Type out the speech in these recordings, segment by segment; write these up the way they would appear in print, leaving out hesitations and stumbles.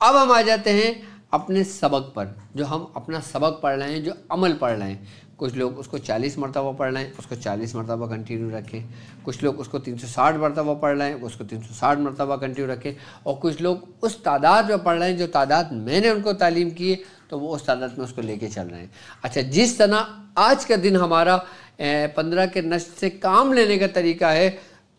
अब हम आ जाते हैं अपने सबक पर, जो हम अपना सबक पढ़ रहे हैं, जो अमल पढ़ रहे हैं। कुछ लोग उसको 40 मरतबा पढ़ रहे हैं, उसको 40 मरतबा कंटिन्यू रखें। कुछ लोग उसको 360 मरतबा पढ़ रहे हैं, उसको 360 मरतबा कंटिन्यू रखें। और कुछ लोग उस तादाद में पढ़ रहे हैं जो तादाद मैंने उनको तालीम की है, तो वो उस तादाद में उसको लेके चल रहे हैं। अच्छा, जिस तरह आज का दिन हमारा 15 के नश्र से काम लेने का तरीका है,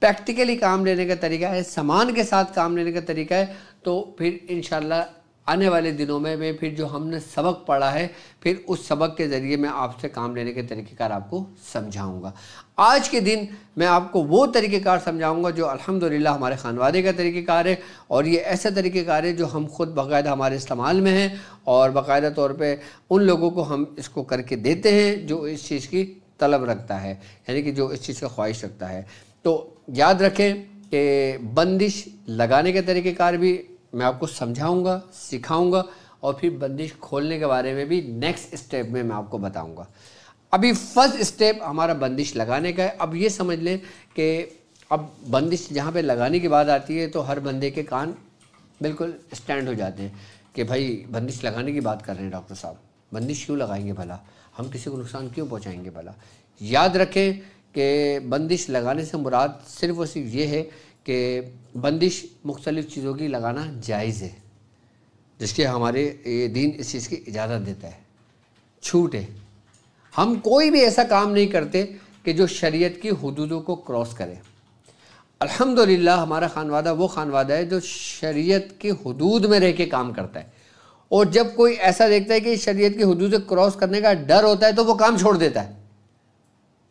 प्रैक्टिकली काम लेने का तरीका है, सामान के साथ काम लेने का तरीका है, तो फिर इंशाल्लाह आने वाले दिनों में मैं फिर जो हमने सबक पढ़ा है, फिर उस सबक के ज़रिए मैं आपसे काम लेने के तरीक़ेकार आपको समझाऊंगा। आज के दिन मैं आपको वो तरीक़ेकार समझाऊंगा जो अल्हम्दुलिल्लाह हमारे खानवादे का तरीक़ेकार है, और ये ऐसा तरीक़ेकार है जो हम खुद बाकायदा हमारे इस्तेमाल में है, और बाकायदा तौर पे उन लोगों को हम इसको करके देते हैं जो इस चीज़ की तलब रखता है, यानी कि जो इस चीज़ का ख्वाहिश रखता है। तो याद रखें कि बंदिश लगाने के तरीक़ेकार भी मैं आपको समझाऊंगा, सिखाऊंगा, और फिर बंदिश खोलने के बारे में भी नेक्स्ट स्टेप में मैं आपको बताऊंगा। अभी फर्स्ट स्टेप हमारा बंदिश लगाने का है। अब ये समझ लें कि अब बंदिश जहाँ पे लगाने की बात आती है तो हर बंदे के कान बिल्कुल स्टैंड हो जाते हैं कि भाई बंदिश लगाने की बात कर रहे हैं डॉक्टर साहब, बंदिश क्यों लगाएंगे भला, हम किसी को नुकसान क्यों पहुँचाएंगे भला। याद रखें कि बंदिश लगाने से मुराद सिर्फ़ और सिर्फ ये है कि बंदिश मुख्तलिफ़ चीज़ों की लगाना जायज़ है, जिसके हमारे ये दीन इस चीज़ की इजाज़त देता है, छूट है। हम कोई भी ऐसा काम नहीं करते कि जो शरीयत की हुदूदों को क्रॉस करे। अल्हम्दुलिल्लाह हमारा खानवादा वो खानवादा है जो शरीयत की हुदूद में रह के काम करता है, और जब कोई ऐसा देखता है कि शरीयत की हुदूद क्रॉस करने का डर होता है तो वो काम छोड़ देता है।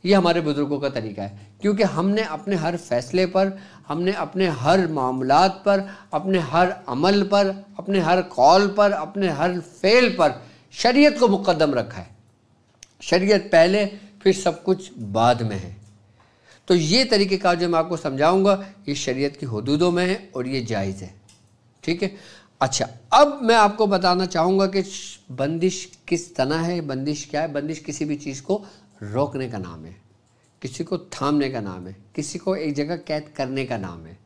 ये हमारे बुज़ुर्गों का तरीका है, क्योंकि हमने अपने हर फैसले पर, हमने अपने हर मामलात पर, अपने हर अमल पर, अपने हर कौल पर, अपने हर फ़ेल पर शरीयत को मुक़द्दम रखा है। शरीयत पहले, फिर सब कुछ बाद में है। तो ये तरीक़ेकार जो मैं आपको समझाऊंगा ये शरीयत की हुदूदों में है और ये जायज़ है, ठीक है। अच्छा, अब मैं आपको बताना चाहूँगा कि बंदिश किस तरह है, बंदिश क्या है। बंदिश किसी भी चीज़ को रोकने का नाम है, किसी को थामने का नाम है, किसी को एक जगह कैद करने का नाम है,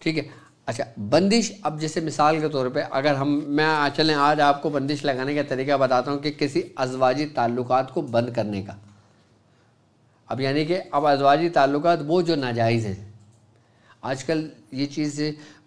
ठीक है। अच्छा, बंदिश, अब जैसे मिसाल के तौर पे अगर मैं चलें आज आपको बंदिश लगाने का तरीका बताता हूँ कि किसी अज़वाजी ताल्लुकात को बंद करने का। अब यानी कि अब अज़वाजी ताल्लुकात वो जो नाजायज़ हैं, आजकल ये चीज़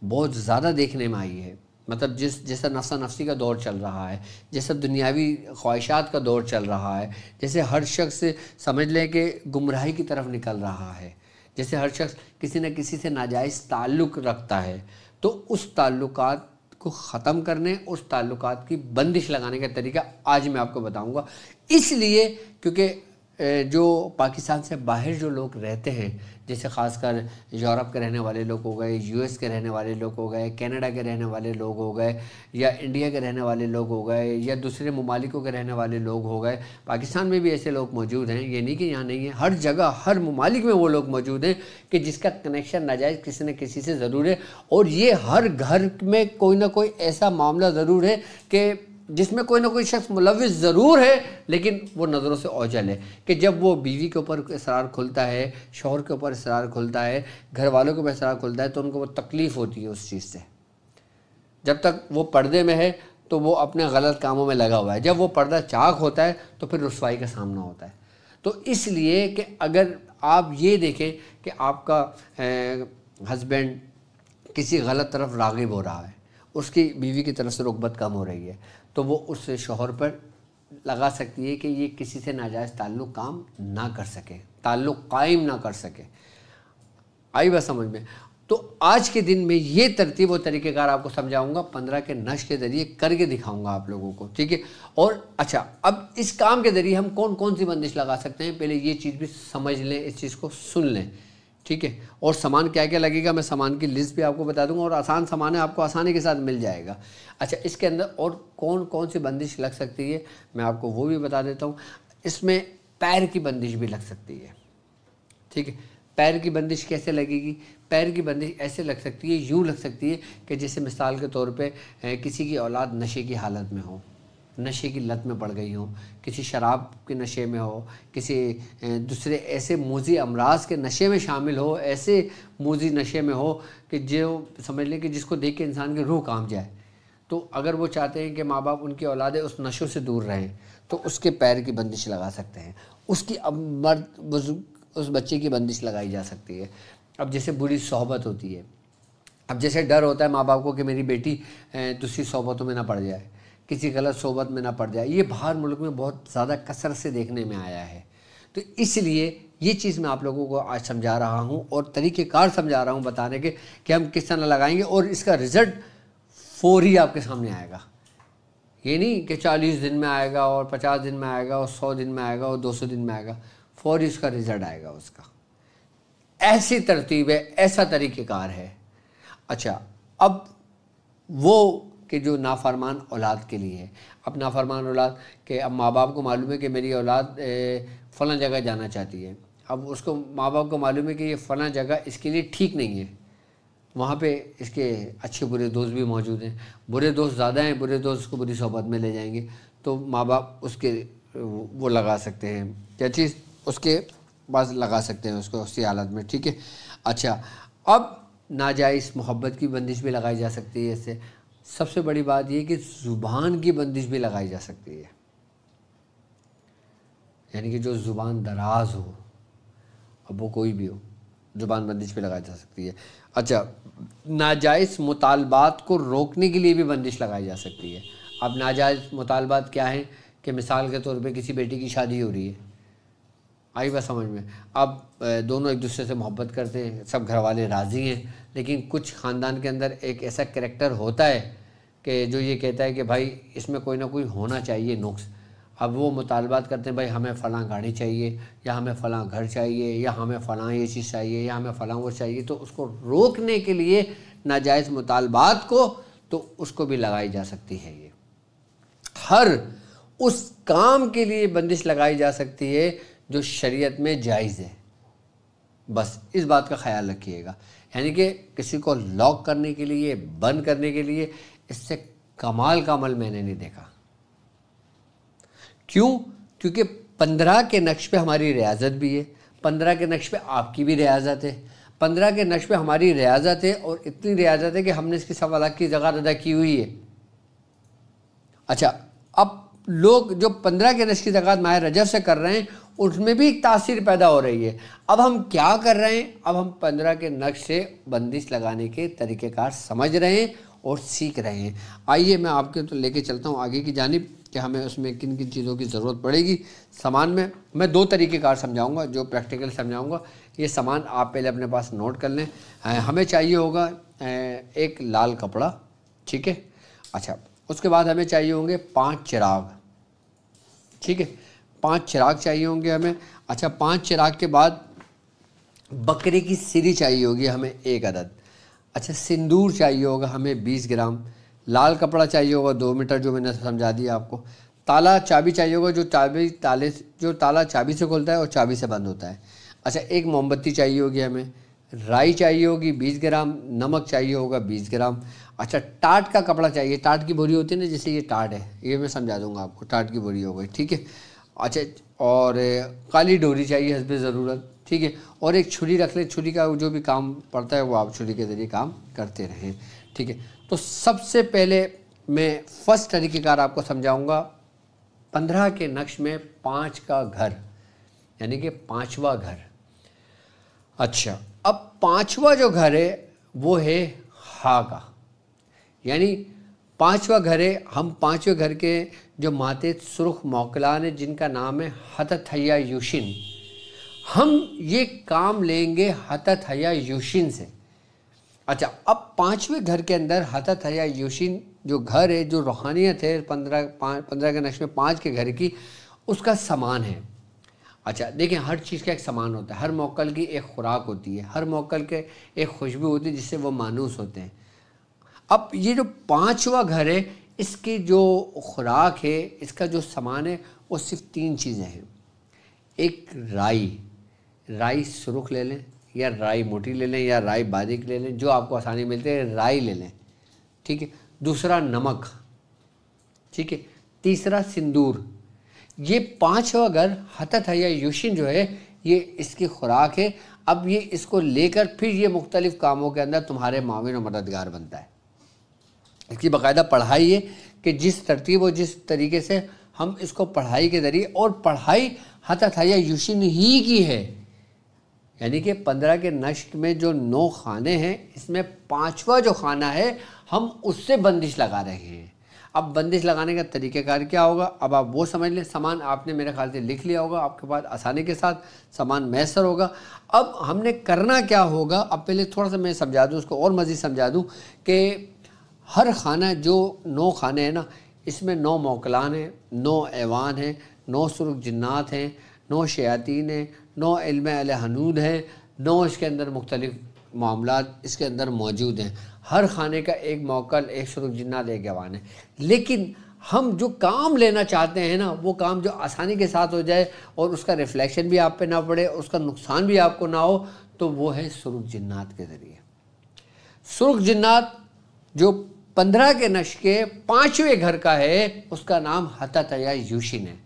बहुत ज़्यादा देखने में आई है। मतलब जैसा नफ़्सा नफ़सी का दौर चल रहा है, जैसा दुनियावी ख्वाहिशात का दौर चल रहा है, जैसे हर शख्स समझ लें कि गुमराही की तरफ निकल रहा है, जैसे हर शख्स किसी न किसी से नाजायज़ ताल्लुक़ रखता है, तो उस ताल्लुकात को ख़त्म करने, उस ताल्लुकात की बंदिश लगाने का तरीका आज मैं आपको बताऊँगा। इसलिए क्योंकि जो पाकिस्तान से बाहर जो लोग रहते हैं, जैसे ख़ासकर यूरोप के रहने वाले लोग हो गए, यूएस के रहने वाले लोग हो गए, कनाडा के रहने वाले लोग हो गए, या इंडिया के रहने वाले लोग हो गए, या दूसरे ममालिकों के रहने वाले लोग हो गए। पाकिस्तान में भी ऐसे लोग मौजूद हैं, ये नहीं कि यहाँ नहीं है, हर जगह हर ममालिक में वो लोग मौजूद हैं कि जिसका कनेक्शन नाजायज़ किसी न किसी से ज़रूर है। और ये हर घर में कोई ना कोई ऐसा मामला ज़रूर है कि जिसमें कोई ना कोई शख्स मुलव्विस ज़रूर है, लेकिन वो नज़रों से ओझल है कि जब वो बीवी के ऊपर इसरार खुलता है, शौहर के ऊपर इसरार खुलता है, घर वालों के ऊपर इसरार खुलता है, तो उनको वो तकलीफ़ होती है उस चीज़ से। जब तक वो पर्दे में है तो वो अपने गलत कामों में लगा हुआ है, जब वो पर्दा चाक होता है तो फिर रुसवाई का सामना होता है। तो इसलिए कि अगर आप ये देखें कि आपका हस्बैंड किसी गलत तरफ राग़िब हो रहा है, उसकी बीवी की तरफ से रुग़बत कम हो रही है, तो वो उस शौहर पर लगा सकती है कि ये किसी से नाजायज़ ताल्लुक़ काम ना कर सके, ताल्लुक़ कायम ना कर सके। आई बात समझ में। तो आज के दिन में ये तरतीब और तरीक़ेकार आपको समझाऊंगा, 15 के नश के ज़रिए करके दिखाऊंगा आप लोगों को, ठीक है। और अच्छा, अब इस काम के ज़रिए हम कौन कौन सी बंदिश लगा सकते हैं, पहले ये चीज़ भी समझ लें, इस चीज़ को सुन लें, ठीक है। और सामान क्या क्या लगेगा मैं सामान की लिस्ट भी आपको बता दूंगा, और आसान सामान है, आपको आसानी के साथ मिल जाएगा। अच्छा, इसके अंदर और कौन कौन सी बंदिश लग सकती है मैं आपको वो भी बता देता हूँ। इसमें पैर की बंदिश भी लग सकती है, ठीक है। पैर की बंदिश कैसे लगेगी? पैर की बंदिश ऐसे लग सकती है, यूँ लग सकती है कि जैसे मिसाल के तौर पे किसी की औलाद नशे की हालत में हो, नशे की लत में पड़ गई हो, किसी शराब के नशे में हो, किसी दूसरे ऐसे मूज़ी अमराज के नशे में शामिल हो, ऐसे मूज़ी नशे में हो कि जो समझ लें कि जिसको देख के इंसान की रूह कांप जाए, तो अगर वो चाहते हैं कि माँ बाप उनकी औलादें उस नशों से दूर रहें तो उसके पैर की बंदिश लगा सकते हैं, उसकी अब मर्द बुजुर्ग उस बच्चे की बंदिश लगाई जा सकती है। अब जैसे बुरी सोहबत होती है, अब जैसे डर होता है माँ बाप को कि मेरी बेटी दूसरी सोहबतों में ना पड़ जाए, किसी गलत सोहबत में ना पड़ जाए, ये बाहर मुल्क में बहुत ज़्यादा कसरत से देखने में आया है। तो इसलिए ये चीज़ मैं आप लोगों को आज समझा रहा हूँ और तरीक़ेकार समझा रहा हूँ बताने के कि हम किस तरह लगाएंगे और इसका रिज़ल्ट फौरी आपके सामने आएगा। ये नहीं कि 40 दिन में आएगा और 50 दिन में आएगा और 100 दिन में आएगा और 200 दिन में आएगा, फौरी उसका रिज़ल्ट आएगा उसका। ऐसी तरतीब है, ऐसा तरीक़ेकार है। अच्छा, अब वो कि जो नाफरमान औलाद के लिए है, अब नाफरमान औलाद के अब माँ बाप को मालूम है कि मेरी औलाद फ़लाँ जगह जाना चाहती है, अब उसको माँ बाप को मालूम है कि ये फ़लाँ जगह इसके लिए ठीक नहीं है, वहाँ पे इसके अच्छे बुरे दोस्त भी मौजूद हैं, बुरे दोस्त ज़्यादा हैं, बुरे दोस्त उसको बुरी सोहबत में ले जाएंगे, तो माँ बाप उसके वो लगा सकते हैं क्या चीज़, उसके पास लगा सकते हैं उसको उसी हालत में, ठीक है। अच्छा, अब नाजायज़ मोहब्बत की बंदिश भी लगाई जा सकती है इससे। सबसे बड़ी बात यह कि ज़ुबान की बंदिश भी लगाई जा सकती है, यानी कि जो ज़ुबान दराज हो, अब वो कोई भी हो, ज़ुबान बंदिश पे लगाई जा सकती है। अच्छा, नाजायज़ मुतालबात को रोकने के लिए भी बंदिश लगाई जा सकती है। अब नाजायज़ मुतालबात क्या है कि मिसाल के तौर पे किसी बेटी की शादी हो रही है, आई बात समझ में, अब दोनों एक दूसरे से मोहब्बत करते हैं, सब घर वाले राज़ी हैं, लेकिन कुछ ख़ानदान के अंदर एक ऐसा करैक्टर होता है कि जो ये कहता है कि भाई इसमें कोई ना कोई होना चाहिए नुक्स। अब वो मुतालबात करते हैं भाई हमें फ़लाँ गाड़ी चाहिए, या हमें फ़लाँ घर चाहिए, या हमें फ़लाँ ये चीज़ चाहिए, या हमें फ़लाँ वो चाहिए, तो उसको रोकने के लिए नाजायज़ मुतालबात को तो उसको भी लगाई जा सकती है। ये हर उस काम के लिए बंदिश लगाई जा सकती है जो शरीयत में जायज़ है, बस इस बात का ख्याल रखिएगा। यानी कि किसी को लॉक करने के लिए, बंद करने के लिए, इससे कमाल का अमल मैंने नहीं देखा। क्यों? क्योंकि 15 के नक्श पे हमारी रियाजत भी है, 15 के नक्श पे आपकी भी रियाजत है, 15 के नक्श पे हमारी रियाजत है, और इतनी रियाजत है कि हमने इसकी 1.25 लाख की ज़कात अदा की हुई है। अच्छा, अब लोग जो 15 के नक्श की ज़कात माह रजब से कर रहे हैं उसमें भी एक तासीर पैदा हो रही है। अब हम क्या कर रहे हैं, अब हम 15 के नक्श से बंदिश लगाने के तरीक़ेकार समझ रहे हैं और सीख रहे हैं। आइए मैं आपके तो लेके चलता हूँ आगे की जानिब कि हमें उसमें किन किन चीज़ों की ज़रूरत पड़ेगी। सामान में मैं 2 तरीक़ेकार समझाऊंगा, जो प्रैक्टिकल समझाऊंगा। ये सामान आप पहले अपने पास नोट कर लें। हमें चाहिए होगा एक लाल कपड़ा, ठीक है। अच्छा, उसके बाद हमें चाहिए होंगे 5 चिराग, ठीक है, 5 चिराग चाहिए होंगे हमें। अच्छा, 5 चिराग के बाद बकरे की सिरी चाहिए होगी हमें 1 अदद। अच्छा, सिंदूर चाहिए होगा हमें 20 ग्राम। लाल कपड़ा चाहिए होगा 2 मीटर, जो मैंने समझा दिया आपको। ताला चाबी चाहिए होगा, जो ताला चाबी से खुलता है और चाबी से बंद होता है। अच्छा, 1 मोमबत्ती चाहिए होगी हमें। राई चाहिए होगी 20 ग्राम। नमक चाहिए होगा 20 ग्राम। अच्छा, टाट का कपड़ा चाहिए, टाट की बोरी होती है ना, जैसे ये टाट है, ये मैं समझा दूंगा आपको, टाट की बोरी हो गई, ठीक है। अच्छा, और काली डोरी चाहिए हस्बे ज़रूरत, ठीक है। और एक छुरी रख लें, छुरी का जो भी काम पड़ता है वो आप छुरी के ज़रिए काम करते रहें, ठीक है। तो सबसे पहले मैं फर्स्ट तरीक़ेकार आपको समझाऊंगा 15 के नक्श में 5 का घर, यानी कि 5वां घर। अच्छा, अब 5वां जो घर है वो है हा का, यानी 5वां घर है। हम 5वें घर के जो माते सुर्ख मौकलान है जिनका नाम है हतत हया यूशिन, हम ये काम लेंगे हतत हया यूशिन से। अच्छा, अब 5वें घर के अंदर हतत हया यूशिन जो घर है, जो रूहानियत है 15 के नक्श में 5 के घर की, उसका सामान है। अच्छा, देखें, हर चीज़ का एक सामान होता है, हर मौकल की एक खुराक होती है, हर मौकल के एक खुशबू होती है जिससे वो मानूस होते हैं। अब ये जो 5वां घर है, इसकी जो खुराक है, इसका जो सामान है, वो सिर्फ 3 चीज़ें हैं। एक राई सुर्ख ले लें, या राई मोटी ले लें, या राई बारीक ले लें, जो आपको आसानी मिलती है, राई ले लें, ठीक है। दूसरा नमक, ठीक है। तीसरा सिंदूर। ये 5वां घर हतत हया यूशिन जो है, ये इसकी खुराक है। अब ये इसको लेकर फिर ये मुख्तलिफ़ कामों के अंदर तुम्हारे माविन और मददगार बनता है। इसकी बाकायदा पढ़ाई है कि जिस तरतीब और जिस तरीके से हम इसको पढ़ाई के ज़रिए, और पढ़ाई हततहैया यूशिन ही की है, यानी कि 15 के नश्क में जो 9 खाने हैं, इसमें 5वां जो खाना है हम उससे बंदिश लगा रहे हैं। अब बंदिश लगाने का तरीक़ेकार क्या होगा, अब आप वो समझ लें। सामान आपने मेरे ख्याल से लिख लिया होगा, आपके पास आसानी के साथ सामान मैसर होगा। अब हमने करना क्या होगा, अब पहले थोड़ा सा मैं समझा दूँ उसको, और मज़ीद समझा दूँ कि हर खाना जो 9 खाने हैं ना, इसमें 9 मौकलान हैं, 9 ऐवान हैं, 9 सुरुख जिन्नात हैं, 9 शयातीन हैं, 9 इल्म अल हनूद हैं, 9 इसके अंदर मुख्तलिफ मामलात इसके अंदर मौजूद हैं। हर खाने का एक मौकल, एक सुरुख जिन्नात, एक ऐवान है। लेकिन हम जो काम लेना चाहते हैं ना, वो काम जो आसानी के साथ हो जाए और उसका रिफ्लेक्शन भी आप पे ना पड़े, उसका नुकसान भी आपको ना हो, तो वो है सुरुख जिन्नात के ज़रिए। सुरुख जिन्नात जो 15 के नश्क के 5वें घर का है, उसका नाम हततहैया यूशिन है।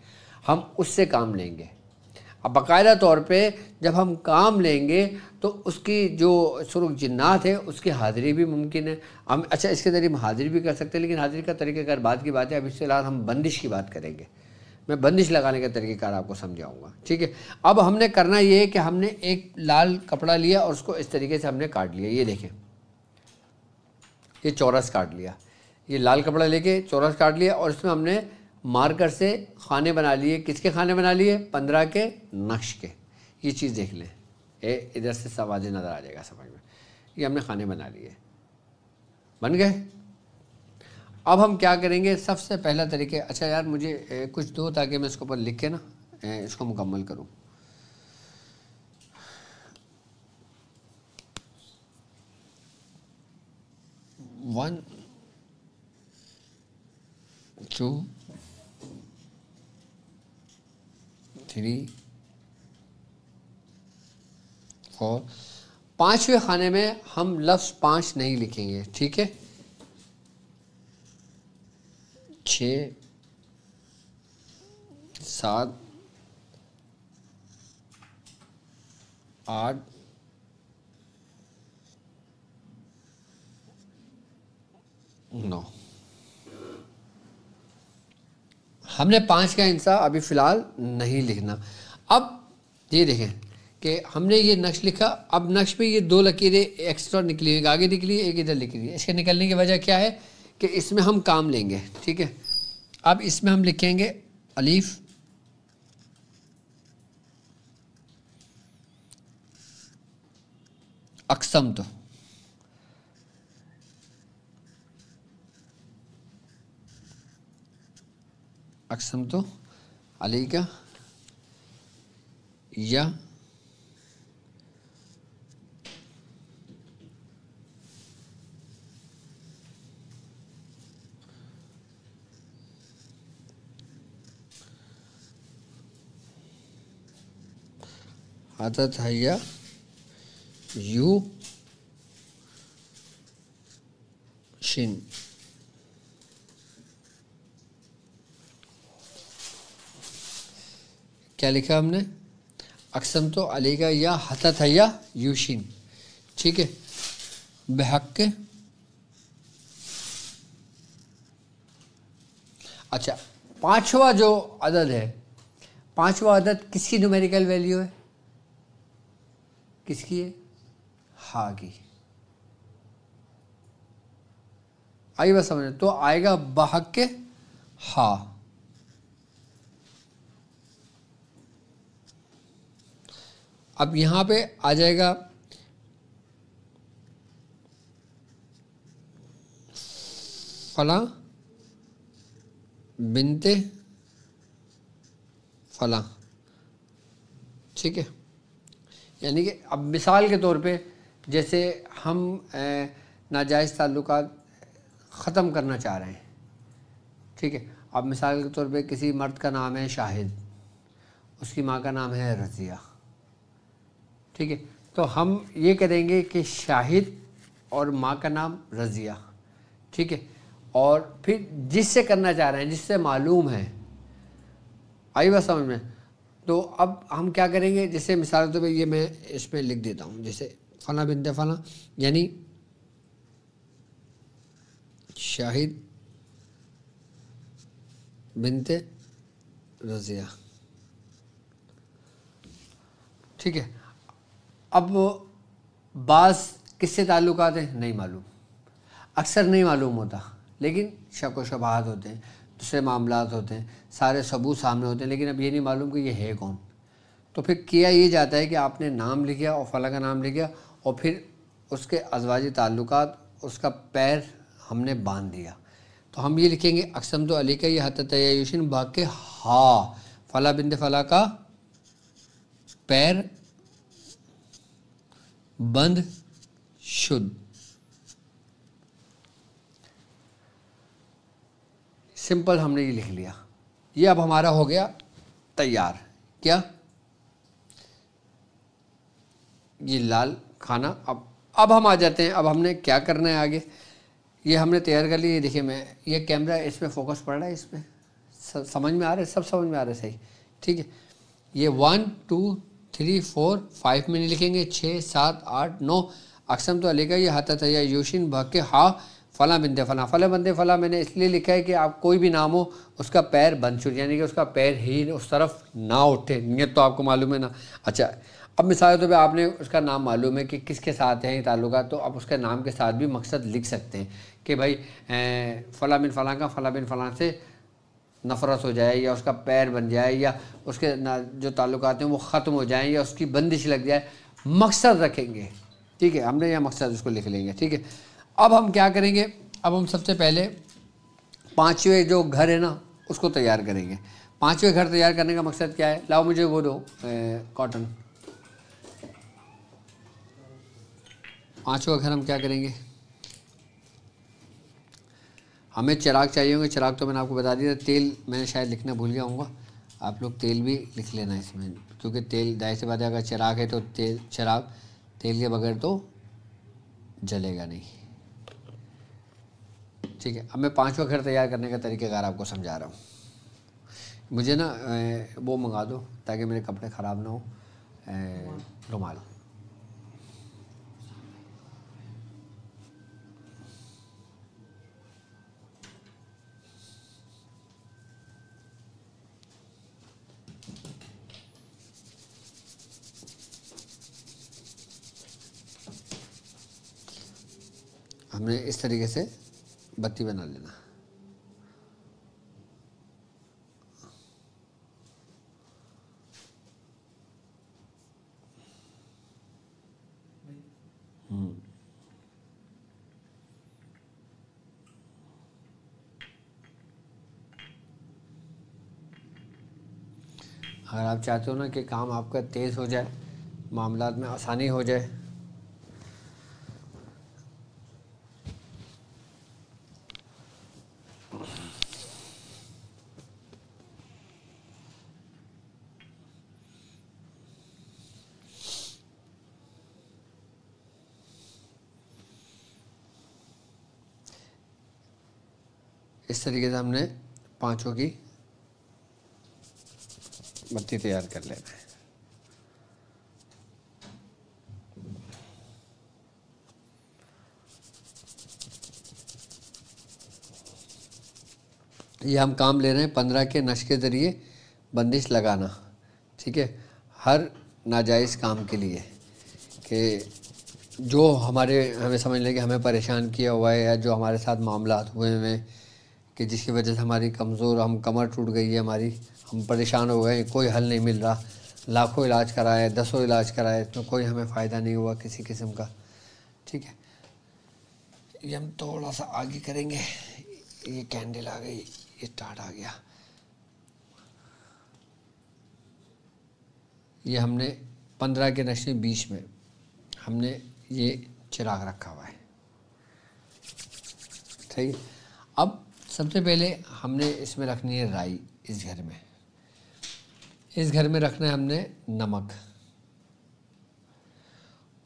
हम उससे काम लेंगे। अब बाकायदा तौर पे जब हम काम लेंगे तो उसकी जो सुरुख जिन्नात है उसकी हाज़िरी भी मुमकिन है। हम अच्छा इसके ज़रिए हम हाज़िरी भी कर सकते हैं, लेकिन हाज़िरी का तरीक़ेकार बाद की बात है। अब इसके अलावा हम बंदिश की बात करेंगे। मैं बंदिश लगाने का तरीक़ेकार आपको समझाऊँगा, ठीक है। अब हमने करना ये है कि हमने एक लाल कपड़ा लिया और उसको इस तरीके से हमने काट लिया। ये देखें, ये चौरस काट लिया। ये लाल कपड़ा लेके चौरस काट लिया और इसमें हमने मार्कर से खाने बना लिए। किसके खाने बना लिए? 15 के नक्श के। ये चीज़ देख लें, इधर से सब वाज़ेह नज़र आ जाएगा समझ में। ये हमने खाने बना लिए, बन गए। अब हम क्या करेंगे, सबसे पहला तरीके, अच्छा यार मुझे कुछ दो ताकि मैं इसके ऊपर लिख के ना इसको मुकम्मल करूँ। One, two, 3, 4। 5वें खाने में हम लफ्ज़ 5 नहीं लिखेंगे, ठीक है। 6, 7, 8, 9। हमने 5 का हिस्सा अभी फ़िलहाल नहीं लिखना। अब ये देखें कि हमने ये नक्श लिखा। अब नक्श पे ये 2 लकीरें एक्स्ट्रा निकली, एक आगे निकली एक इधर निकली है। इसके निकलने की वजह क्या है कि इसमें हम काम लेंगे, ठीक है। अब इसमें हम लिखेंगे अलीफ, अक़सम तो, अक़सम तो अलैका या हततहैया यूशिन। क्या लिखा हमने? अक़सम तो अलैका या हततहैया यूशिन, ठीक है। बेहक़, अच्छा 5वां जो अदद है, 5वां अदद किसकी न्यूमेरिकल वैल्यू है? किसकी है? हा की। आई बात समझ? तो आएगा बहक़ हा। अब यहाँ पे आ जाएगा फला बिनते फला, ठीक है। यानी कि अब मिसाल के तौर पे जैसे हम नाजायज़ ताल्लुकात ख़त्म करना चाह रहे हैं, ठीक है। अब मिसाल के तौर पे किसी मर्द का नाम है शाहिद, उसकी माँ का नाम है रज़िया, ठीक है। तो हम ये करेंगे कि शाहिद और माँ का नाम रज़िया, ठीक है। और फिर जिससे करना चाह रहे हैं, जिससे मालूम है, आई बात समझ में। तो अब हम क्या करेंगे, जैसे मिसाल के तौर पे ये मैं इस पर लिख देता हूँ, जैसे फ़ला बिनते फ़ला, यानी शाहिद बिनते रज़िया। ठीक है। अब बाज़ किससे ताल्लुकात हैं नहीं मालूम, अक्सर नहीं मालूम होता, लेकिन शक व शबहात होते हैं, दूसरे मामलात होते हैं, सारे सबूत सामने होते हैं, लेकिन अब ये नहीं मालूम कि ये है कौन। तो फिर किया ये जाता है कि आपने नाम लिख दिया और फला का नाम लिख दिया और फिर उसके अज़वाजी ताल्लुकात, उसका पैर हमने बांध दिया। तो हम ये लिखेंगे अक़सम तो अली का ये हतयुशन बाक़ हा फला बिंद फला का पैर बंद शुद्ध। सिंपल हमने ये लिख लिया। ये अब हमारा हो गया तैयार। क्या ये लाल खाना। अब हम आ जाते हैं, अब हमने क्या करना है आगे। ये हमने तैयार कर लिया। देखिए मैं ये कैमरा इसमें फोकस पड़ रहा है, इसमें समझ में आ रहा है, सब समझ में आ रहा है सही। ठीक है। ये 1 2 3 4 5 में नहीं लिखेंगे, 6 7 8 9 अक़सम तो अली का ये हतयुशन बाक़ हा फ़ला बिंदे फ़ला। फ़ला बिंदे फ़ला मैंने इसलिए लिखा है कि आप कोई भी नाम हो उसका पैर बंद शुरू, यानी कि उसका पैर ही उस तरफ ना उठे। नियत तो आपको मालूम है ना। अच्छा, अब मिसाल के तौर पे आपने उसका नाम मालूम है कि किसके साथ है ये ताल्लुकात, तो आप उसके नाम के साथ भी मकसद लिख सकते हैं कि भाई फ़ला बिन फ़ला का फ़ला बिन फ़ला से नफ़रत हो जाए, या उसका पैर बन जाए, या उसके जो ताल्लुकात हैं वो ख़त्म हो जाएँ, या उसकी बंदिश लग जाए। मकसद रखेंगे। ठीक है, हमने यह मकसद उसको लिख लेंगे। ठीक है। अब हम क्या करेंगे, अब हम सबसे पहले 5वें जो घर है ना उसको तैयार करेंगे। 5वें घर तैयार करने का मकसद क्या है, लाओ मुझे वो दो कॉटन। 5वां घर हम क्या करेंगे, हमें चिराग चाहिए होंगे। चिराग तो मैंने आपको बता दिया। तेल मैंने शायद लिखना भूल गया हूँगा, आप लोग तेल भी लिख लेना इसमें, क्योंकि तेल जाहिर सी बात है अगर चिराग है तो चिराग तेल के बगैर तो जलेगा नहीं। ठीक है। अब मैं 5वां घर तैयार करने का तरीक़ेकार आपको समझा रहा हूँ। मुझे ना वो मंगा दो ताकि मेरे कपड़े ख़राब ना हो, रुमाल। हमने इस तरीके से बत्ती बना लेना। अगर आप चाहते हो ना कि काम आपका तेज़ हो जाए, मामलात में आसानी हो जाए, इस तरीके से हमने 5 की बत्ती तैयार कर लेना है। ये हम काम ले रहे हैं 15 के नश के ज़रिए बंदिश लगाना। ठीक है। हर नाजायज़ काम के लिए कि जो हमें समझ लें कि हमें परेशान किया हुआ है, या जो हमारे साथ मामलात हुए हैं कि जिसकी वजह से हमारी हम कमर टूट गई है हमारी, हम परेशान हो गए, कोई हल नहीं मिल रहा, लाखों इलाज कराए, 10 इलाज कराए, तो कोई हमें फ़ायदा नहीं हुआ किसी किस्म का। ठीक है। ये हम थोड़ा सा आगे करेंगे। ये कैंडल आ गई, ये स्टार्ट आ गया। ये हमने 15 के नशे 20 में हमने ये चिराग रखा हुआ है। ठीक है। अब सबसे पहले हमने इसमें रखनी है राई। इस घर में रखना है हमने नमक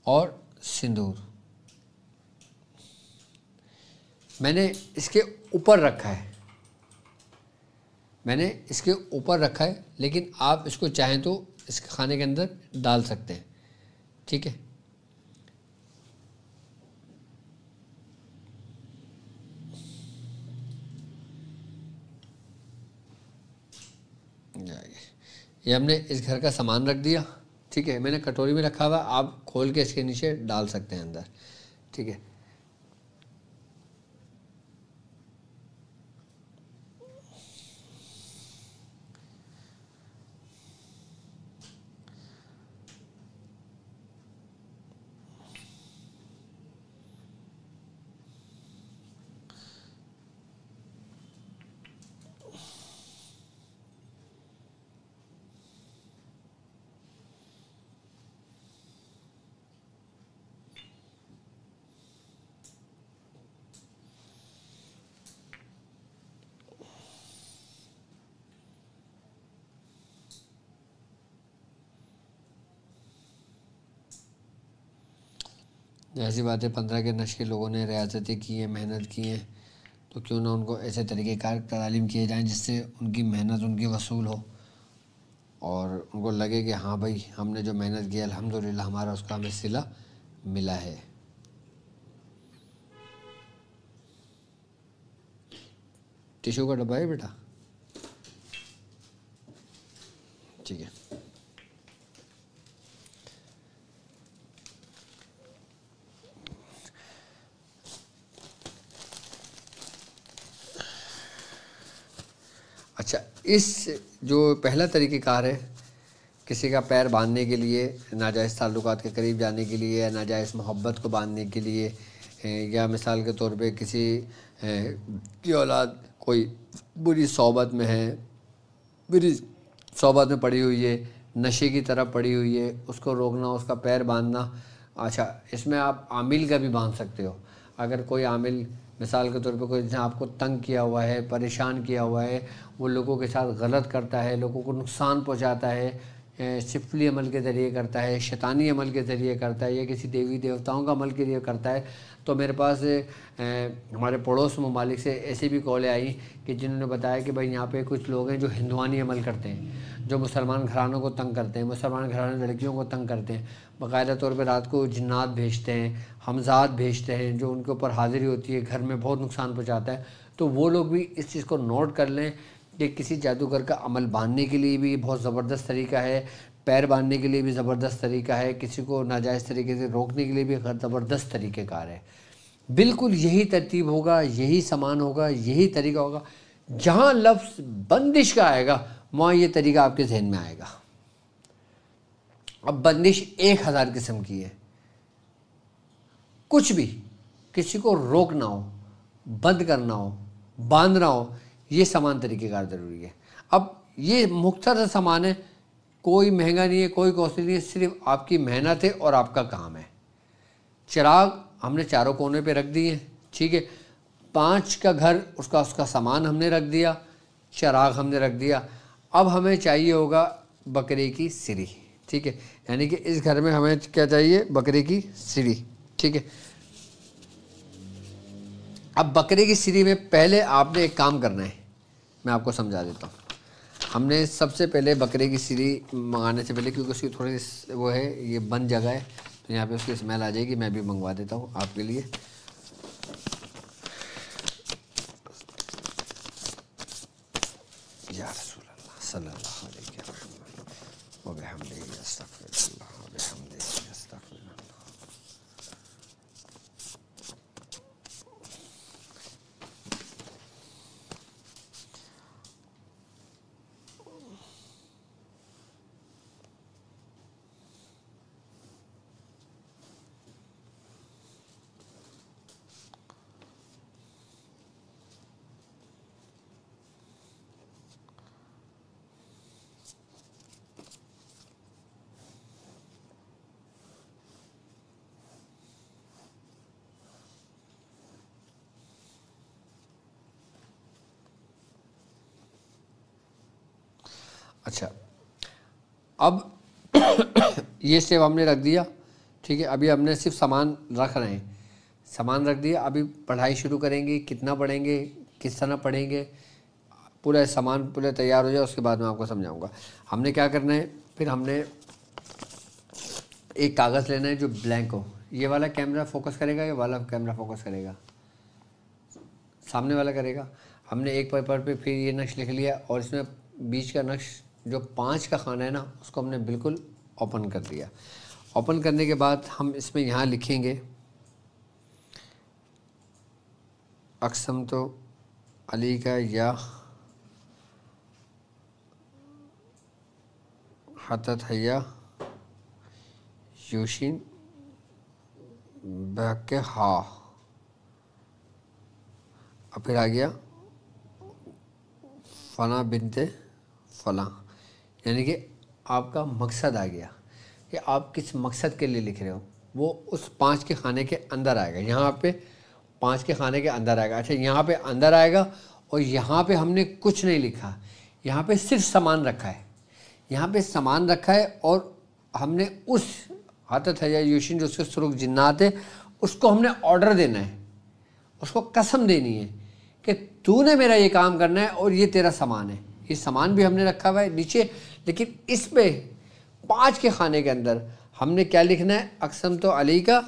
और सिंदूर। मैंने इसके ऊपर रखा है, लेकिन आप इसको चाहें तो इस खाने के अंदर डाल सकते हैं। ठीक है। ये हमने इस घर का सामान रख दिया, ठीक है। मैंने कटोरी में रखा हुआ, आप खोल के इसके नीचे डाल सकते हैं अंदर, ठीक है। ऐसी बात है, 15 के नशे लोगों ने रियासतें की हैं, मेहनत की हैं, तो क्यों ना उनको ऐसे तरीक़ेकार तालीम किए जाएं जिससे उनकी मेहनत उनकी वसूल हो और उनको लगे कि हाँ भाई हमने जो मेहनत की है अल्हम्दुलिल्लाह हमारा उसका हमें सिला मिला है। टिश्यू का डब्बा है बेटा, ठीक है। अच्छा, इस जो पहला तरीक़ेकार है किसी का पैर बांधने के लिए, नाजायज़ ताल्लुकात के करीब जाने के लिए, या नाजायज़ मोहब्बत को बांधने के लिए, या मिसाल के तौर पे किसी की औलाद कोई बुरी सोबत में है, बुरी सोबत में पड़ी हुई है, नशे की तरफ पड़ी हुई है, उसको रोकना, उसका पैर बांधना। अच्छा, इसमें आप आमिल का भी बांध सकते हो। अगर कोई आमिल मिसाल के तौर पे कोई जिसने आपको तंग किया हुआ है, परेशान किया हुआ है, वो लोगों के साथ गलत करता है, लोगों को नुकसान पहुंचाता है, सिफली अमल के ज़रिए करता है, शैतानी अमल के ज़रिए करता है, या किसी देवी देवताओं का अमल के लिए करता है, तो मेरे पास हमारे पड़ोस ममालिक से ऐसी भी कॉलें आई कि जिन्होंने बताया कि भाई यहाँ पे कुछ लोग हैं जो हिंदुआनी अमल करते हैं, जो मुसलमान घरानों को तंग करते हैं, मुसलमान घराने लड़कियों को तंग करते हैं, बाकायदा तौर पर रात को जिन्नात भेजते हैं, हमजात भेजते हैं, जो उनके ऊपर हाज़िरी होती है, घर में बहुत नुकसान पहुँचाता है। तो वो लोग भी इस चीज़ को नोट कर लें कि किसी जादूगर का अमल बांधने के लिए भी बहुत ज़बरदस्त तरीका है, पैर बांधने के लिए भी ज़बरदस्त तरीका है, किसी को नाजायज़ तरीके से रोकने के लिए भी ज़बरदस्त तरीक़ेकार है। बिल्कुल यही तरतीब होगा, यही सामान होगा, यही तरीका होगा। जहाँ लफ्ज़ बंदिश का आएगा वहाँ ये तरीका आपके जहन में आएगा। अब बंदिश 1000 किस्म की है, कुछ भी किसी को रोकना हो, बंद करना हो, बांधना हो, ये सामान तरीक़ेकार ज़रूरी है। अब ये मुख्तसर सामान है, कोई महंगा नहीं है, कोई कॉस्टली नहीं है, सिर्फ आपकी मेहनत है और आपका काम है। चिराग हमने चारों कोने पे रख दिए, ठीक है। 5 का घर उसका सामान हमने रख दिया, चिराग हमने रख दिया। अब हमें चाहिए होगा बकरे की सिरी, ठीक है। यानी कि इस घर में हमें क्या चाहिए, बकरे की सिरी, ठीक है। अब बकरे की सिरी में पहले आपने एक काम करना है, मैं आपको समझा देता हूँ। हमने सबसे पहले बकरे की सिरी मंगाने से पहले, क्योंकि उसकी थोड़ी वो है, ये बंद जगह है तो यहाँ पे उसकी स्मेल आ जाएगी, मैं भी मंगवा देता हूँ आपके लिए। या रसूल अल्लाह सल्लल्लाहु अलैहि वसल्लम व बिहम्दिही अस्तगफिरुल्लाह व बिहम्दिही अस्तगफिरुल्लाह। अच्छा, अब ये सेब हमने रख दिया, ठीक है। अभी हमने सिर्फ सामान रख रहे हैं, सामान रख दिया। अभी पढ़ाई शुरू करेंगे, कितना पढ़ेंगे, किस तरह पढ़ेंगे, पूरा सामान पूरा तैयार हो जाए उसके बाद मैं आपको समझाऊंगा। हमने क्या करना है, फिर हमने एक कागज़ लेना है जो ब्लैंक हो। ये वाला कैमरा फोकस करेगा, ये वाला कैमरा फोकस करेगा, सामने वाला करेगा। हमने एक पेपर पे फिर ये नक्श लिख लिया और इसमें बीच का नक्श जो 5 का खाना है ना उसको हमने बिल्कुल ओपन कर दिया। ओपन करने के बाद हम इसमें यहाँ लिखेंगे अक़सम तो अली का या हतत हैया यूशिन बहके हा, अब फिर आ गया फ़ला बिनते फ़ला, यानी कि आपका मकसद आ गया कि आप किस मकसद के लिए लिख रहे हो, वो उस 5 के खाने के अंदर आएगा। यहाँ पे 5 के खाने के अंदर आएगा। अच्छा, यहाँ पे अंदर आएगा और यहाँ पे हमने कुछ नहीं लिखा, यहाँ पे सिर्फ सामान रखा है। यहाँ पे सामान रखा है और हमने उस हतत है या यूशिन जो उसके सुरुख जिन्नात है उसको हमने ऑर्डर देना है, उसको कसम देनी है कि तूने मेरा ये काम करना है और ये तेरा सामान है। ये सामान भी हमने रखा हुआ है नीचे, लेकिन इस पे 5 के खाने के अंदर हमने क्या लिखना है, अक़सम तो अली का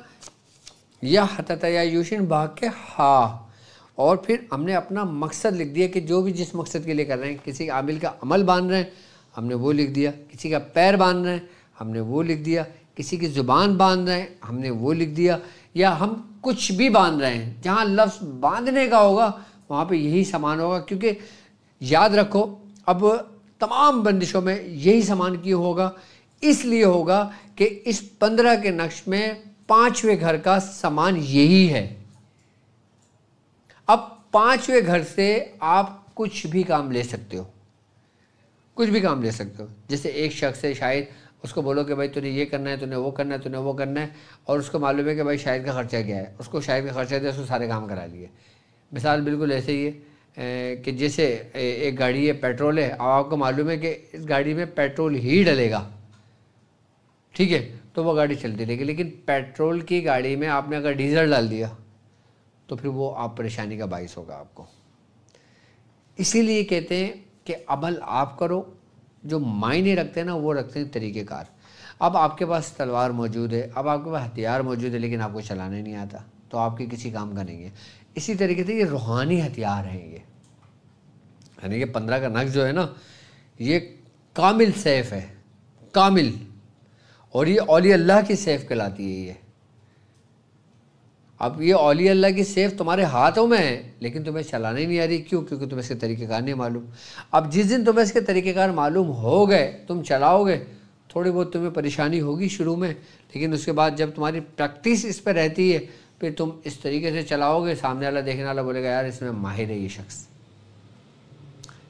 या हतत या यूशिन भाग के हा, और फिर हमने अपना मकसद लिख दिया कि जो भी जिस मकसद के लिए कर रहे हैं। किसी आमिल का अमल बांध रहे हैं हमने वो लिख दिया, किसी का पैर बांध रहे हैं हमने वो लिख दिया, किसी की ज़ुबान बांध रहे हैं हमने वो लिख दिया, या हम कुछ भी बांध रहे हैं, जहाँ लफ्ज़ बांधने का होगा वहाँ पे यही सामान होगा। क्योंकि याद रखो, अब तमाम बंदिशों में यही सामान क्यों होगा, इसलिए होगा कि इस 15 के नक्श में 5वें घर का सामान यही है। अब 5वें घर से आप कुछ भी काम ले सकते हो, कुछ भी काम ले सकते हो। जैसे एक शख्स है, शायद उसको बोलो कि भाई तूने ये करना है, तूने वो करना है, तूने वो करना है, और उसको मालूम है कि भाई शायद का खर्चा क्या है, उसको शायद का खर्चा दिया, उसको सारे काम करा लिए। मिसाल बिल्कुल ऐसे ही है कि जैसे एक गाड़ी है, पेट्रोल है, अब आपको मालूम है कि इस गाड़ी में पेट्रोल ही डलेगा, ठीक है, तो वो गाड़ी चलती रहेगी। लेकिन पेट्रोल की गाड़ी में आपने अगर डीजल डाल दिया तो फिर वो आप परेशानी का बाइस होगा आपको। इसीलिए कहते हैं कि अमल आप करो, जो मायने रखते हैं ना वो रखते हैं तरीक़ेकार। अब आपके पास तलवार मौजूद है, अब आपके पास हथियार मौजूद है, लेकिन आपको चलाने नहीं आता, तो आपके किसी काम का नहीं है। इसी तरीके से ये रूहानी हथियार हैं ये, यानी कि 15 का नक्श जो है ना, ये कामिल सैफ है, कामिल, और ये औलिया अल्लाह की सैफ कहलाती है ये। अब ये औलिया अल्लाह की सैफ तुम्हारे हाथों में है, लेकिन तुम्हें चलाने नहीं आ रही। क्यों? क्योंकि तुम्हें इसके तरीक़ेकार नहीं मालूम। अब जिस दिन तुम्हें इसके तरीक़ेकार मालूम हो गए, तुम चलाओगे, थोड़ी बहुत तुम्हें परेशानी होगी शुरू में, लेकिन उसके बाद जब तुम्हारी प्रैक्टिस इस पर रहती है, फिर तुम इस तरीके से चलाओगे, सामने वाला देखने वाला बोलेगा यार इसमें माहिर है ये शख्स।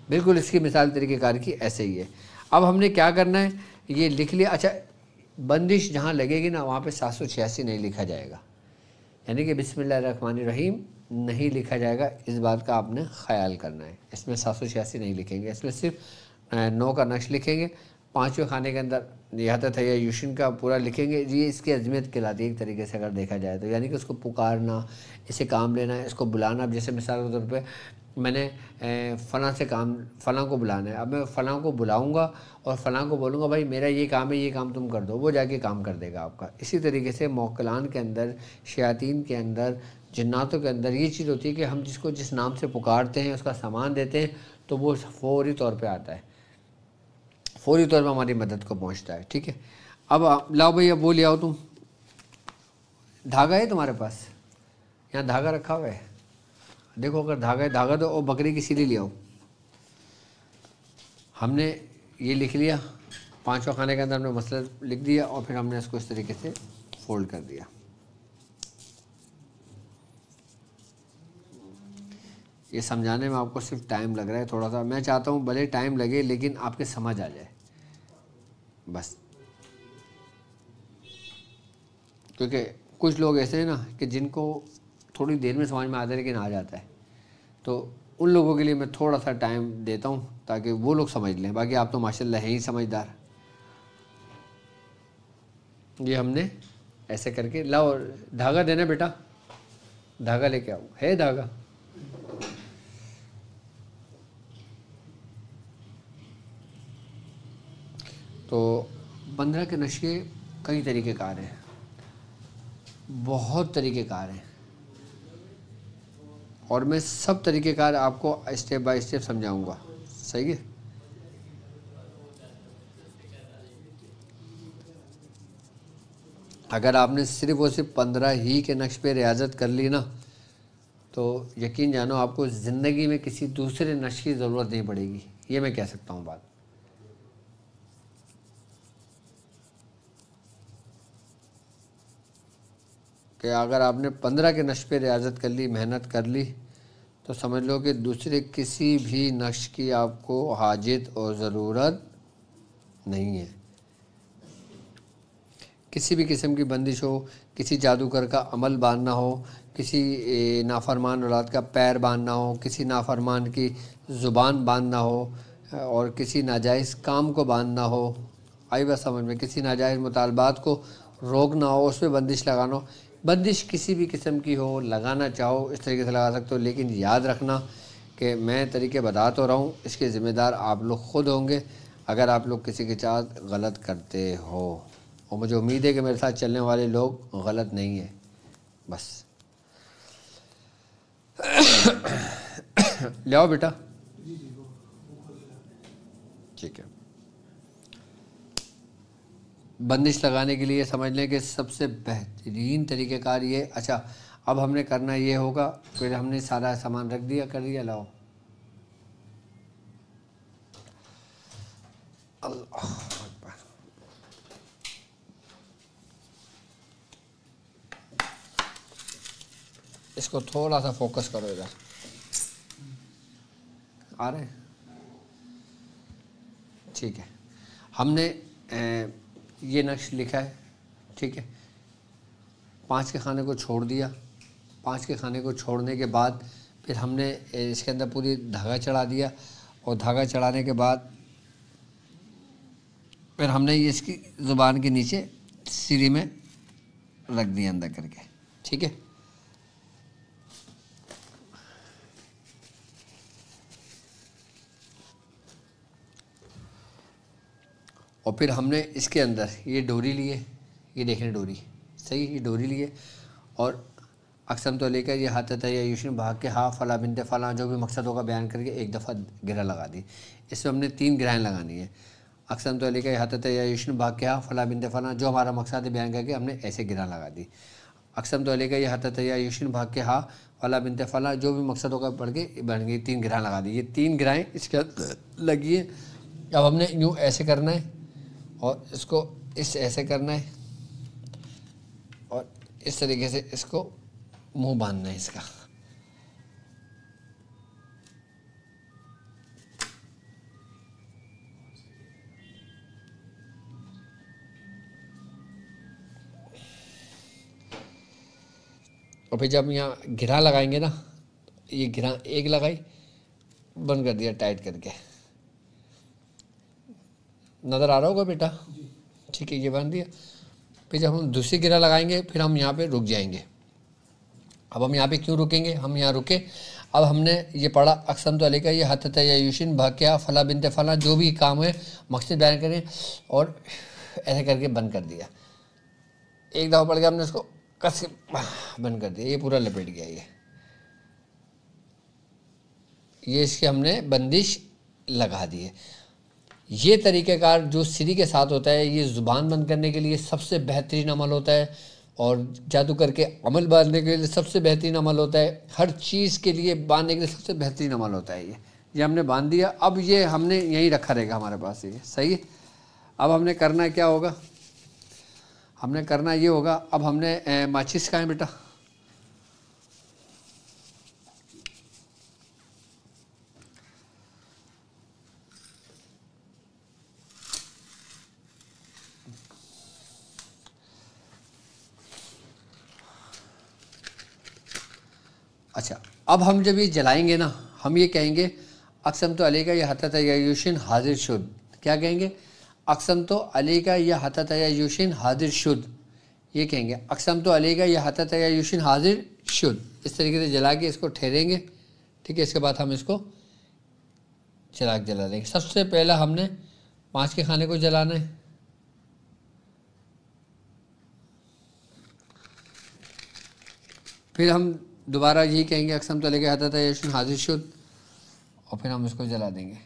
बिल्कुल इसकी मिसाल तरीक़ेकार की ऐसे ही है। अब हमने क्या करना है, ये लिख लिया। अच्छा, बंदिश जहाँ लगेगी ना वहाँ पे 786 नहीं लिखा जाएगा, यानी कि बिस्मिल्लाहिर्रहमानिर्रहीम नहीं लिखा जाएगा। इस बात का आपने ख्याल करना है। इसमें 786 नहीं लिखेंगे, इसमें सिर्फ 9 का नक्श लिखेंगे। 5वें खाने के अंदर हतत है या यूशिन का पूरा लिखेंगे। ये इसकी अजमियत कहलाती है एक तरीके से अगर देखा जाए तो, यानी कि उसको पुकारना, इसे काम लेना है, इसको बुलाना। अब जैसे मिसाल के तौर पे मैंने फ़लाँ से काम, फ़लाँ को बुलाना है, अब मैं फ़लाँ को बुलाऊंगा और फ़लाँ को बोलूँगा भाई मेरा ये काम है, ये काम तुम कर दो, वो जाके काम कर देगा आपका। इसी तरीके से मौकलान के अंदर, शयातीन के अंदर, जन्नातों के अंदर ये चीज़ होती है कि हम जिसको जिस नाम से पुकारते हैं, उसका सामान देते हैं, तो वो फौरी तौर पर आता है, फौरी तौर पर हमारी मदद को पहुँचता है। ठीक है, अब लाओ भाई, अब वो ले आओ तुम। धागा है तुम्हारे पास? यहाँ धागा रखा हुआ है, देखो अगर धागा है, धागा दो और बकरी की सिली ले आओ। हमने ये लिख लिया, 5वां खाने के अंदर हमने मसला लिख दिया और फिर हमने इसको इस तरीके से फोल्ड कर दिया। ये समझाने में आपको सिर्फ टाइम लग रहा है थोड़ा सा, मैं चाहता हूँ भले टाइम लगे लेकिन आपके समझ आ जाए बस। क्योंकि कुछ लोग ऐसे हैं ना कि जिनको थोड़ी देर में समझ में आता है लेकिन आ जाता है, तो उन लोगों के लिए मैं थोड़ा सा टाइम देता हूँ ताकि वो लोग समझ लें। बाकी आप तो माशाल्लाह हैं ही समझदार। ये हमने ऐसे करके, लाओ धागा देना बेटा, धागा लेके आओ, है धागा? तो 15 के नक्शे कई तरीक़ेकार हैं, बहुत तरीक़ेकार हैं, और मैं सब तरीक़ेकार आपको स्टेप बाय स्टेप समझाऊंगा। सही है? अगर आपने सिर्फ और सिर्फ 15 ही के नक्श पे रियाजत कर ली ना, तो यकीन जानो आपको ज़िंदगी में किसी दूसरे नक्श की ज़रूरत नहीं पड़ेगी। ये मैं कह सकता हूँ बात। कि अगर आपने 15 के नक्श पे रियाजत कर ली, मेहनत कर ली, तो समझ लो कि दूसरे किसी भी नक्श की आपको हाजत और ज़रूरत नहीं है। किसी भी किस्म की बंदिश हो, किसी जादूगर का अमल बांधना हो, किसी नाफरमान औलाद का पैर बांधना हो, किसी नाफरमान की ज़ुबान बांधना हो, और किसी नाजायज़ काम को बांधना हो, आई बात समझ में, किसी नाजायज़ मुतालबात को रोकना हो, उस पर बंदिश लगाना हो। बंदिश किसी भी किस्म की हो, लगाना चाहो इस तरीके से लगा सकते हो, लेकिन याद रखना कि मैं तरीके बता तो रहा हूँ, इसके ज़िम्मेदार आप लोग ख़ुद होंगे अगर आप लोग किसी के साथ गलत करते हो। और मुझे उम्मीद है कि मेरे साथ चलने वाले लोग गलत नहीं है। बस ले आओ बेटा। ठीक है। बंदिश लगाने के लिए समझ लें कि सबसे बेहतरीन तरीक़ेकार ये, अच्छा अब हमने करना ये होगा, फिर हमने सारा सामान रख दिया, कर दिया, लाओ। अल्लाह अकबर। इसको थोड़ा सा फोकस करो इधर, आ रहे हैं? ठीक है। हमने ये नक्श लिखा है, ठीक है। 5 के खाने को छोड़ दिया। 5 के खाने को छोड़ने के बाद फिर हमने इसके अंदर पूरी धागा चढ़ा दिया, और धागा चढ़ाने के बाद फिर हमने ये इसकी ज़ुबान के नीचे सीढ़ी में रख दिया अंदर करके, ठीक है। और फिर हमने इसके अंदर ये डोरी लिए, ये देखें डोरी, सही, ये डोरी लिए, और अक्सम तो लेकर ये हाथ या यूशन भाग के हाँ फ़ला बिनते फ़ला जो भी मकसद होगा बयान करके एक दफ़ा गिरा लगा दी। इसमें हमने 3 गिराएँ लगानी है। अक्सम तो लेकर हाथ या यूशन भाग के हाँ फ़ला बिनते फ़ला जो हमारा मकसद है बयान करके हमने ऐसे गिरा लगा दी। अक्सम तो लेकर हाथ या यूशन भाग के हाँ फ़ला बिनते फ़ला जो भी मकसद होगा पढ़ के बन गई, 3 गिराएँ लगा दी। ये 3 गिराएँ इसके लगी है। अब हमने यूँ ऐसे करना है, और इसको इस ऐसे करना है, और इस तरीके से इसको मुंह बांधना है इसका। और फिर जब यहाँ घिरा लगाएंगे ना, ये घिरा एक लगाई, बंद कर दिया टाइट करके, नज़र आ रहा होगा बेटा, ठीक है, ये बांध दिया। फिर जब हम दूसरी गिरा लगाएंगे फिर हम यहाँ पे रुक जाएंगे। अब हम यहाँ पे क्यों रुकेंगे, हम यहाँ रुके, अब हमने ये पढ़ा अक्सम तो अली का ये हत या यूशिन भाग्या फ़ला बिनते फ़ला जो भी काम है मकसद बयान करें, और ऐसे करके बंद कर दिया। एक दफ़ा पढ़ के हमने इसको कस के बंद कर दिया, ये पूरा लपेट गया। ये इसके हमने बंदिश लगा दी है। ये तरीक़ेकार जो सीरी के साथ होता है, ये ज़ुबान बंद करने के लिए सबसे बेहतरीन अमल होता है, और जादू करके अमल बांधने के लिए सबसे बेहतरीन अमल होता है। हर चीज़ के लिए बांधने के लिए सबसे बेहतरीन अमल होता है। ये हमने बांध दिया। अब ये हमने यहीं रखा रहेगा हमारे पास, ये सही है। अब हमने करना क्या होगा, हमने करना ये होगा, अब हमने माचिस का है बेटा, अच्छा अब हम जब ये जलाएंगे ना, हम ये कहेंगे अक्सम तो अली का यह हतत या यूशिन हाजिर शुद। क्या कहेंगे, अक्सम तो अली का यह हतत या यूशिन हाजिर शुद, ये कहेंगे अक्सम तो अली का यह हतत या यूशिन हाजिर शुद। इस तरीके से जला के इसको ठहरेंगे, ठीक है। इसके बाद हम इसको जला देंगे। सबसे पहला हमने 5 के खाने को जलाना है, फिर हम दोबारा यही कहेंगे अक्सम तो लेके आता था यशुन हाजिर शुद, और फिर हम इसको जला देंगे।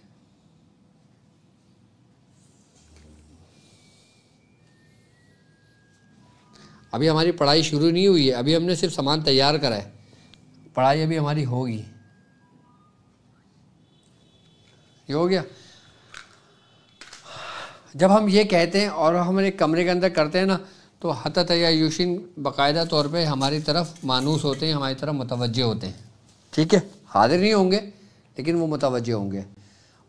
अभी हमारी पढ़ाई शुरू नहीं हुई है, अभी हमने सिर्फ सामान तैयार करा है, पढ़ाई अभी हमारी होगी। ये हो गया। जब हम ये कहते हैं और हम एक कमरे के अंदर करते हैं ना, तो हतत या यूशिन बाकायदा तौर पे हमारी तरफ मानूस होते हैं, हमारी तरफ मुतवज्जे होते हैं। ठीक है, हाजिर नहीं होंगे लेकिन वो मुतवज्जे होंगे।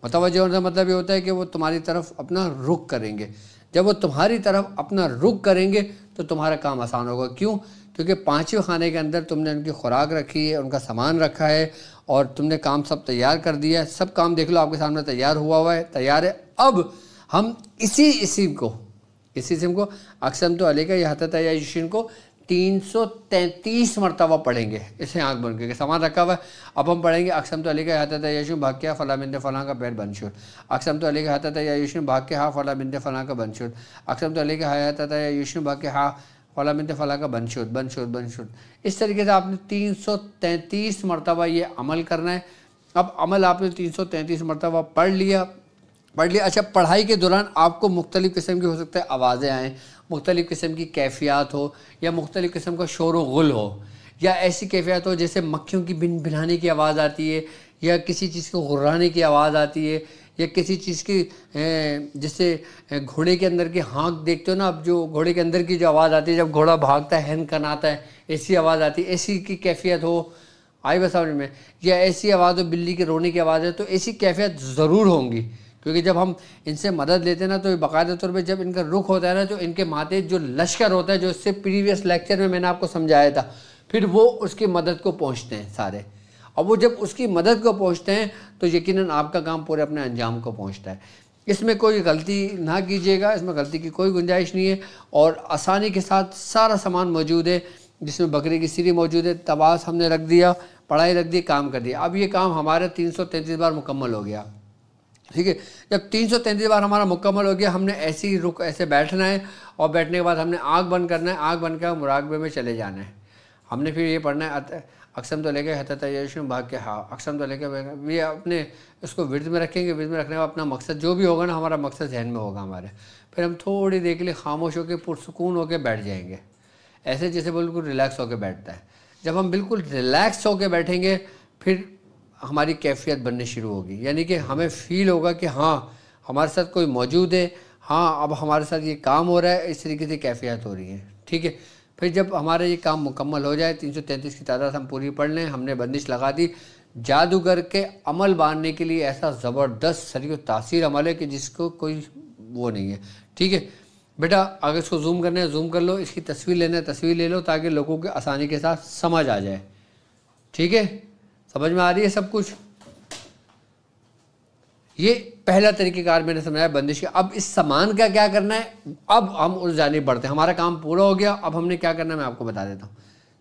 मुतवज्जे होने का मतलब ये होता है कि वो तुम्हारी तरफ अपना रुख करेंगे। जब वो तुम्हारी तरफ अपना रुख करेंगे तो तुम्हारा काम आसान होगा। क्यों? क्योंकि पाँचवें खाने के अंदर तुमने उनकी खुराक रखी है, उनका सामान रखा है और तुमने काम सब तैयार कर दिया है। सब काम देख लो आपके सामने तैयार हुआ है, तैयार है। अब हम इसी इस्म को अक़सम तो अलैका या हतत या यूशिन को 333 मरतबा पढ़ेंगे। इसे आँख बन के सामान रखा हुआ है। अब हम पढ़ेंगे अक़सम तो अलैका या हतत या यूशिन भाग के फ़ला बिन्ते फ़लाँ का पैर बनशुर। अक़सम तो अलैका हतत या यूशिन भाग के हाँ फ़ला बिन्ते फ़लाँ का बनशुर। अक़सम तो अलैका हतत या यूशिन भाग के हाँ फ़ला बिन्ते फ़लाँ का बनशुर। इस तरीके से आपने 333 मरतबा ये अमल करना है। अब अमल आपने 333 मरतबा पढ़ लिया। अच्छा, पढ़ाई के दौरान आपको मुख्तलिफ़ किस्म की हो सकता है आवाज़ें आएँ, मुख्तलिफ़ किस्म की कैफ़ियत हो या मुख्तलिफ़ किस्म का शोर व गुल हो या ऐसी कैफ़ियत हो जैसे मक्खियों की बिन बिनाने की आवाज़ आती है या किसी चीज़ को गुर्राने की आवाज़ आती है या किसी चीज़ की जैसे घोड़े के अंदर की हाँक देखते हो ना, अब जो घोड़े के अंदर की जो आवाज़ आती है जब घोड़ा भागता है, हैन कनाता है, ऐसी आवाज़ आती है, ऐसी की कैफ़ियत हो। आई बस समझ में? या ऐसी आवाज़ हो बिल्ली के रोने की आवाज़ है, तो ऐसी कैफ़ियत ज़रूर होंगी। क्योंकि जब हम इनसे मदद लेते हैं ना, तो बाकायदा तौर पे जब इनका रुख होता है ना, तो इनके माथे जो लश्कर होता है, जो इससे प्रीवियस लेक्चर में मैंने आपको समझाया था, फिर वो उसकी मदद को पहुंचते हैं सारे। और वो जब उसकी मदद को पहुंचते हैं तो यकीनन आपका काम पूरे अपने अंजाम को पहुंचता है। इसमें कोई गलती ना कीजिएगा, इसमें गलती की कोई गुंजाइश नहीं है। और आसानी के साथ सारा सामान मौजूद है, जिसमें बकरी की सीरी मौजूद है, तवास हमने रख दिया, पढ़ाई रख दी, काम कर दिया। अब ये काम हमारा 333 बार मुकम्मल हो गया। ठीक है, जब 333 बार हमारा मुकम्मल हो गया, हमने ऐसे ही रुक ऐसे बैठना है और बैठने के बाद हमने आँख बंद करना है, आँख बंद कर मुराकबे में चले जाना है। हमने फिर ये पढ़ना है अक़सम तो लेके हतत या यूशिन भाग के हाँ, अक़सम तो लेके ये अपने इसको विर्द में रखेंगे। विर्द में रखने का अपना मकसद जो भी होगा ना, हमारा मकसद जहन में होगा हमारे। फिर हम थोड़ी देर के लिए खामोश होकर पुरसुकून होकर बैठ जाएंगे, ऐसे जैसे बिल्कुल रिलैक्स होकर बैठता है। जब हम बिल्कुल रिलैक्स होकर बैठेंगे फिर हमारी कैफ़ियत बननी शुरू होगी, यानी कि हमें फ़ील होगा कि हाँ हमारे साथ कोई मौजूद है, हाँ अब हमारे साथ ये काम हो रहा है, इस तरीके से कैफ़ियत हो रही है। ठीक है, फिर जब हमारा ये काम मुकम्मल हो जाए, 333 की तादाद हम पूरी पढ़ लें, हमने बंदिश लगा दी। जादूगर के अमल बांधने के लिए ऐसा ज़बरदस्त सरी तासीर अमल है कि जिसको कोई वो नहीं है। ठीक है बेटा, अगर इसको जूम करना है जूम कर लो, इसकी तस्वीर लेना है तस्वीर ले लो, ताकि लोगों के आसानी के साथ समझ आ जाए। ठीक है, समझ में आ रही है सब कुछ? ये पहला तरीक़ेकार मैंने समझाया बंदिश का। अब इस सामान का क्या करना है, अब हम उस जानिब बढ़ते हैं। हमारा काम पूरा हो गया, अब हमने क्या करना है मैं आपको बता देता हूँ।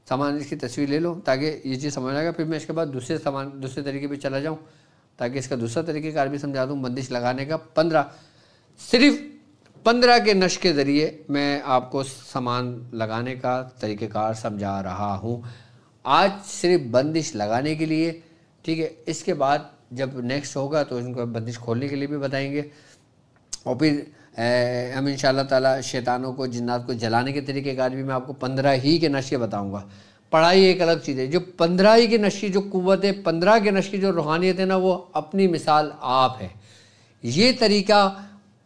सामान इसकी तस्वीर ले लो ताकि ये चीज़ समझ आएगा। फिर मैं इसके बाद दूसरे तरीके पे चला जाऊँ ताकि इसका दूसरा तरीक़ेकार भी समझा दूँ। बंदिश लगाने का 15 के नश के ज़रिए मैं आपको सामान लगाने का तरीक़ेकार समझा रहा हूँ आज, सिर्फ बंदिश लगाने के लिए। ठीक है, इसके बाद जब नेक्स्ट होगा तो इनको बंदिश खोलने के लिए भी बताएंगे। और फिर हम इंशाअल्लाह ताला शैतानों को जिन्नात को जलाने के तरीक़ेकार भी मैं आपको 15 ही के नशे बताऊंगा। पढ़ाई एक अलग चीज़ है, जो 15 ही के नश की जो क़ुव्वत है, 15 के नश की जो रूहानियत है ना, वो अपनी मिसाल आप है। ये तरीक़ा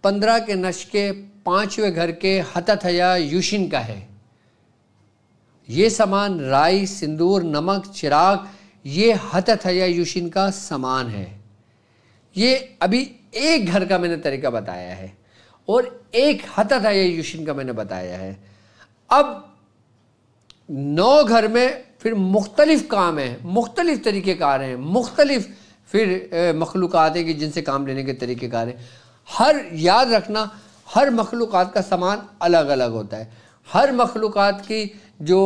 15 के नश के 5वें घर के हतत या यूशिन का है। ये सामान राई, सिंदूर, नमक, चिराग, ये हतत या यूशिन का सामान है। ये अभी एक घर का मैंने तरीका बताया है और एक हतत या यूशिन का मैंने बताया है। अब 9 घर में फिर मुख्तलिफ काम है, मुख्तलिफ तरीक़ेकार हैं, मुख्तलिफ फिर मखलूक़ात है कि जिनसे काम लेने के तरीक़ेकार हैं। हर याद रखना, हर मखलूक़ात का सामान अलग अलग होता है। हर मखलूक़ात की जो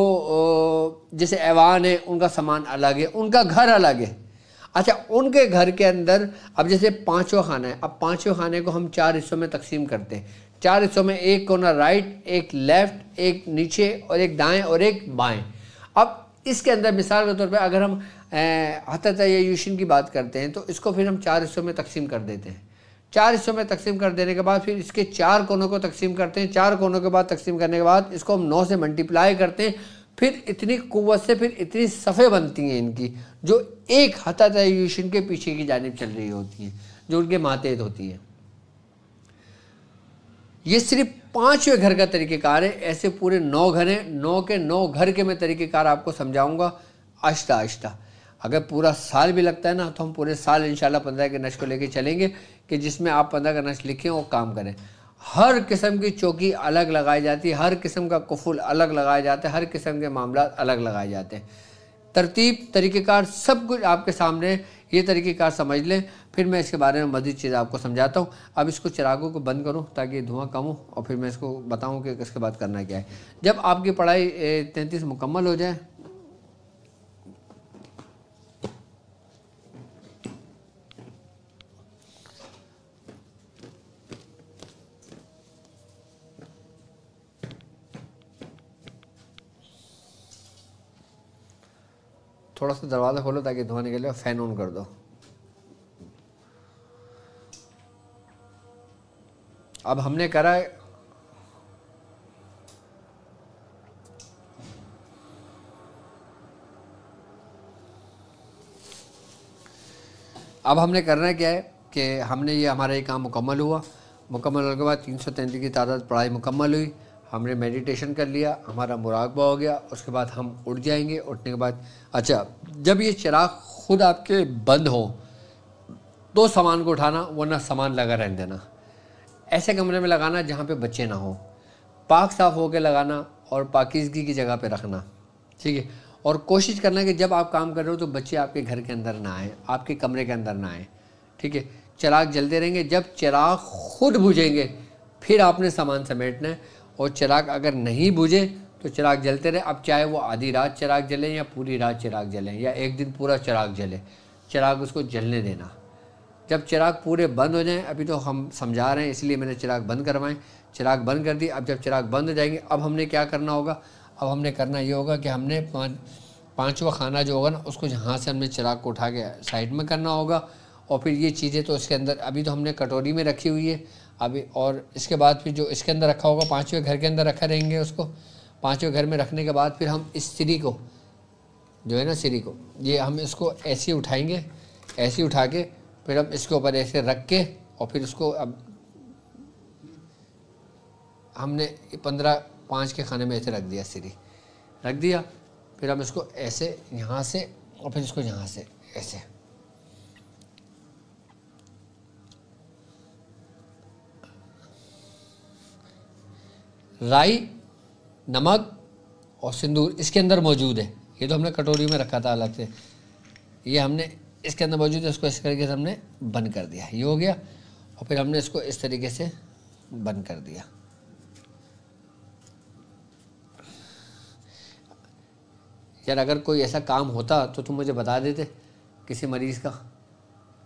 जैसे ऐवान है उनका सामान अलग है, उनका घर अलग है। अच्छा, उनके घर के अंदर अब जैसे 5वां खाना है, अब 5वें खाने को हम 4 हिस्सों में तकसीम करते हैं। 4 हिस्सों में एक कोना राइट, एक लेफ़्ट, एक नीचे और एक दाएं और एक बाएं। अब इसके अंदर मिसाल के तौर पे अगर हम हतत या यूशिन की बात करते हैं तो इसको फिर हम 4 हिस्सों में तकसीम कर देते हैं। 4 हिस्सों में तकसीम कर देने के बाद फिर इसके 4 कोनों को तकसीम करते हैं। 4 कोनों के बाद तकसीम करने के बाद इसको हम 9 से मल्टीप्लाई करते हैं। फिर इतनी कुव्वत से फिर इतनी सफ़े बनती हैं इनकी, जो एक हतायुशन के पीछे की जानिब चल रही होती हैं, जो उनके मातेहत होती है। ये सिर्फ 5वें घर का तरीक़ेकार है। ऐसे पूरे 9 घर हैं। 9 के 9 घर के मैं तरीक़ेकार आपको समझाऊंगा आहिस्ता आहिस्ता। अगर पूरा साल भी लगता है ना तो हम पूरे साल इंशाल्लाह 15 के नश को लेके चलेंगे कि जिसमें आप 15 का नश लिखें और काम करें। हर किस्म की चौकी अलग लगाई जाती है, हर किस्म का कुफुल अलग लगाया जाता है, हर किस्म के मामला अलग लगाए जाते हैं। तरतीब तरीक़ेकार सब कुछ आपके सामने, ये तरीक़ेकार समझ लें, फिर मैं इसके बारे में मज़ीद चीज़ आपको समझाता हूँ। अब इसको चिरागों को बंद करूँ ताकि धुआं कम हो और फिर मैं इसको बताऊँ कि इसके बाद करना क्या है। जब आपकी पढ़ाई 33 मुकम्मल हो जाए, थोड़ा सा दरवाज़ा खोलो ताकि धुआं निकले, फ़ैन ऑन कर दो। अब हमने करा है, अब हमने करना क्या है कि हमने ये हमारा ये काम मुकम्मल हुआ। मुकम्मल होने के बाद 333 की तादाद पढ़ाई मुकम्मल हुई। हमने मेडिटेशन कर लिया, हमारा मुराकबा हो गया। उसके बाद हम उठ जाएंगे। उठने के बाद अच्छा, जब ये चिराग ख़ुद आपके बंद हो तो सामान को उठाना, वरना सामान लगा रहने देना। ऐसे कमरे में लगाना जहाँ पे बच्चे ना हो, पाक साफ़ होकर लगाना और पाकीज़गी की जगह पे रखना, ठीक है। और कोशिश करना कि जब आप काम कर रहे हो तो बच्चे आपके घर के अंदर ना आए, आपके कमरे के अंदर ना आए, ठीक है। चिराग जलते रहेंगे। जब चिराग खुद बुझेंगे फिर आपने सामान समेटना है। और चिराग अगर नहीं बुझे तो चिराग जलते रहे। अब चाहे वो आधी रात चिराग जले या पूरी रात चिराग जले या एक दिन पूरा चिराग जले, चिराग उसको जलने देना। जब चिराग पूरे बंद हो जाएं, अभी तो हम समझा रहे हैं इसलिए मैंने चिराग बंद करवाएं, चिराग बंद कर दी। अब जब चिराग बंद हो जाएंगे, अब हमने क्या करना होगा, अब हमने करना ये होगा कि हमने पाँचवा खाना जो होगा ना, उसको यहाँ से हमने चिराग को उठा के साइड में करना होगा। और फिर ये चीज़ें तो इसके अंदर अभी तो हमने कटोरी में रखी हुई है अभी, और इसके बाद फिर जो इसके अंदर रखा होगा 5वें घर के अंदर रखा रहेंगे। उसको 5वें घर में रखने के बाद फिर हम इस सिरी को जो है ना, सिरी को ये हम इसको ऐसे उठाएंगे, ऐसे उठा के फिर हम इसके ऊपर ऐसे रख के और फिर उसको अब हमने 15-5 के खाने में ऐसे रख दिया, सिरी रख दिया। फिर हम इसको ऐसे यहाँ से और फिर इसको यहाँ से ऐसे, राई, नमक और सिंदूर इसके अंदर मौजूद है। ये तो हमने कटोरी में रखा था अलग से, ये हमने इसके अंदर मौजूद है। इसको इस तरीके से हमने बंद कर दिया, ये हो गया। और फिर हमने इसको इस तरीके से बंद कर दिया। यार अगर कोई ऐसा काम होता तो तुम मुझे बता देते किसी मरीज़ का,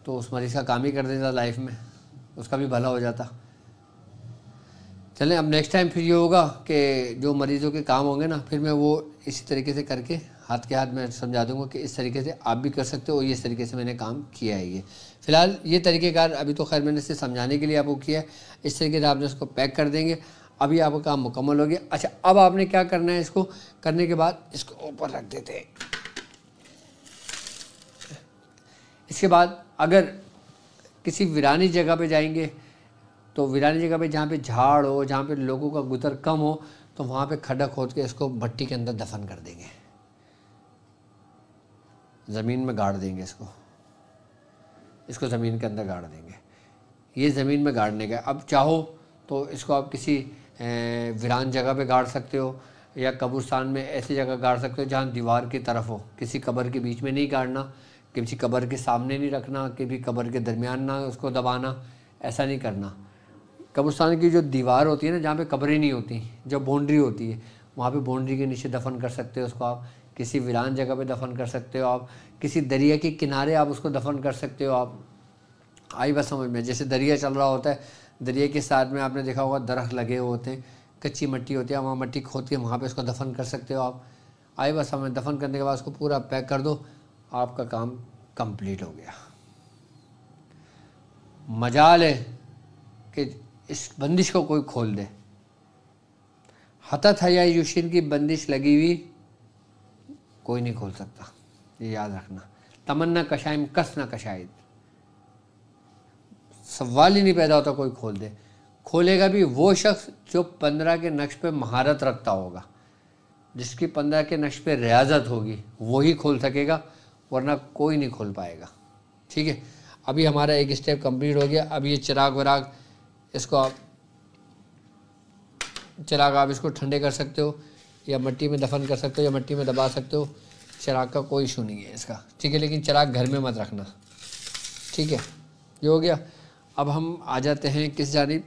तो उस मरीज़ का काम ही कर देता लाइफ में, उसका भी भला हो जाता। चलें, अब नेक्स्ट टाइम फिर ये होगा कि जो मरीज़ों के काम होंगे ना, फिर मैं वो इसी तरीके से करके हाथ के हाथ में समझा दूंगा कि इस तरीके से आप भी कर सकते हो। इस तरीके से मैंने काम किया है। ये फ़िलहाल ये तरीक़ेकार अभी तो खैर मैंने इसे समझाने के लिए आपको किया है। इस तरीके से आपने इसको पैक कर देंगे। अभी आपका काम मुकम्मल हो गया। अच्छा, अब आपने क्या करना है, इसको करने के बाद इसको ऊपर रख देते हैं। इसके बाद अगर किसी वीरानी जगह पे जाएंगे तो वीरानी जगह पे जहाँ पे झाड़ हो, जहाँ पे लोगों का गुजर कम हो, तो वहाँ पे खड्डा खोद के इसको भट्टी के अंदर दफन कर देंगे, ज़मीन में गाड़ देंगे। इसको ज़मीन के अंदर गाड़ देंगे। ये ज़मीन में गाड़ने का, अब चाहो तो इसको आप किसी वीरान जगह पे गाड़ सकते हो या कब्रिस्तान में ऐसी जगह गाड़ सकते हो जहाँ दीवार की तरफ हो। किसी कब्र के बीच में नहीं गाड़ना, किसी कब्र के सामने नहीं रखना, किसी कब्र के दरमियान ना उसको दबाना, ऐसा नहीं करना। कब्रिस्तान की जो दीवार होती है ना, जहाँ पे कब्रें नहीं होती, जो बाउंड्री होती है, वहाँ पे बाउंड्री के नीचे दफन कर सकते हो उसको। आप किसी वीरान जगह पे दफन कर सकते हो। आप किसी दरिया के किनारे आप उसको दफन कर सकते हो। आप आई बात समझ में, जैसे दरिया चल रहा होता है, दरिया के साथ में आपने देखा होगा दरख्त लगे हुए होते हैं, कच्ची मिट्टी होती है, वहाँ मिट्टी खोद के वहाँ पे उसको दफन कर सकते हो आप। आई बात समझ, दफन करने के बाद उसको पूरा पैक कर दो, आपका काम कंप्लीट हो गया। मजाल है कि इस बंदिश को कोई खोल दे। हतत हया युशिन की बंदिश लगी हुई, कोई नहीं खोल सकता, ये याद रखना। तमन्ना कशाइम कस ना कशाइद, सवाल ही नहीं पैदा होता कोई खोल दे। खोलेगा भी वो शख्स जो 15 के नक्श पे महारत रखता होगा, जिसकी 15 के नक्श पे रियाजत होगी, वही खोल सकेगा, वरना कोई नहीं खोल पाएगा। ठीक है, अभी हमारा एक स्टेप कंप्लीट हो गया। अब ये चिराग वराग, इसको आप चिराग आप इसको ठंडे कर सकते हो, या मिट्टी में दफन कर सकते हो, या मिट्टी में दबा सकते हो। चिराग का कोई इशू नहीं है इसका। ठीक है, लेकिन चिराग घर में मत रखना। ठीक है, ये हो गया। अब हम आ जाते हैं किस जानिब,